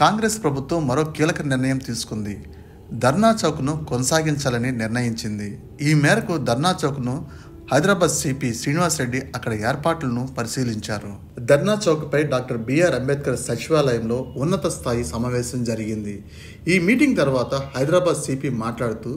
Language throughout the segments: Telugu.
కాంగ్రెస్ ప్రభుత్వం మరో కీలక నిర్ణయం తీసుకుంది. ధర్నా చౌక్ను కొనసాగించాలని నిర్ణయించింది. ఈ మేరకు ధర్నా చౌక్ను హైదరాబాద్ సిపి శ్రీనివాస్ రెడ్డి అక్కడ ఏర్పాట్లను పరిశీలించారు. ధర్నా చౌక్పై డాక్టర్ బిఆర్ అంబేద్కర్ సచివాలయంలో ఉన్నత స్థాయి సమావేశం జరిగింది. ఈ మీటింగ్ తర్వాత హైదరాబాద్ సిపి మాట్లాడుతూ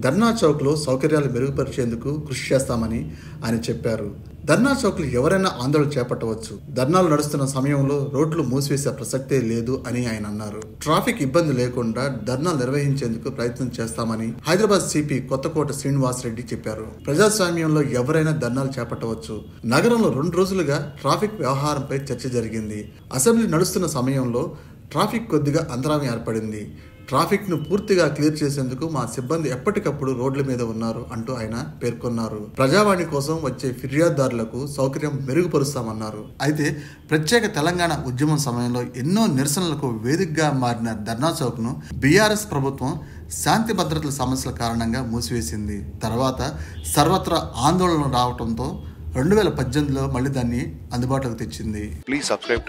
ధర్నా చౌక్లో సౌకర్యాలు మెరుగుపరిచేందుకు కృషి చేస్తామని ఆయన చెప్పారు. ధర్నా చౌక్లు ఎవరైనా ఆందోళన చేపట్టవచ్చు. ధర్నాలు నడుస్తున్న సమయంలో రోడ్లు మూసివేసే ప్రసక్తే లేదు అని ఆయన అన్నారు. ట్రాఫిక్ ఇబ్బంది లేకుండా ధర్నాలు నిర్వహించేందుకు ప్రయత్నం చేస్తామని హైదరాబాద్ సిపి కొత్తకోట శ్రీనివాస్ రెడ్డి చెప్పారు. ప్రజాస్వామ్యంలో ఎవరైనా ధర్నాలు చేపట్టవచ్చు. నగరంలో 2 రోజులుగా ట్రాఫిక్ వ్యవహారంపై చర్చ జరిగింది. అసెంబ్లీ నడుస్తున్న సమయంలో ట్రాఫిక్ కొద్దిగా అంతరాయం ఏర్పడింది. ట్రాఫిక్ను పూర్తిగా క్లియర్ చేసేందుకు మా సిబ్బంది ఎప్పటికప్పుడు రోడ్ల మీద ఉన్నారు అంటూ ఆయన పేర్కొన్నారు. ప్రజావాణి కోసం వచ్చే ఫిర్యాదుదారులకు సౌకర్యం మెరుగుపరుస్తామన్నారు. అయితే ప్రత్యేక తెలంగాణ ఉద్యమం సమయంలో ఎన్నో నిరసనలకు వేదికగా మారిన ధర్నా చౌక్ను బీఆర్ఎస్ ప్రభుత్వం శాంతి భద్రతల సమస్యల కారణంగా మూసివేసింది. తర్వాత సర్వత్రా ఆందోళన రావడంతో 2018లో మళ్ళీ దాన్ని అందుబాటులోకి తెచ్చింది. Please subscribe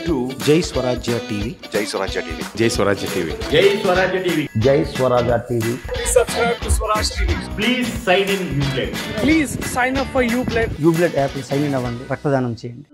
to Jai Swarajya TV. Jai Swarajya TV. Jai Swarajya TV. Jai Swarajya TV. Please subscribe to Swaraj TV. Please sign in Ublade. Please sign up for Ublade. Ublade app sign in అవ్వండి, రక్తదానం చేయండి.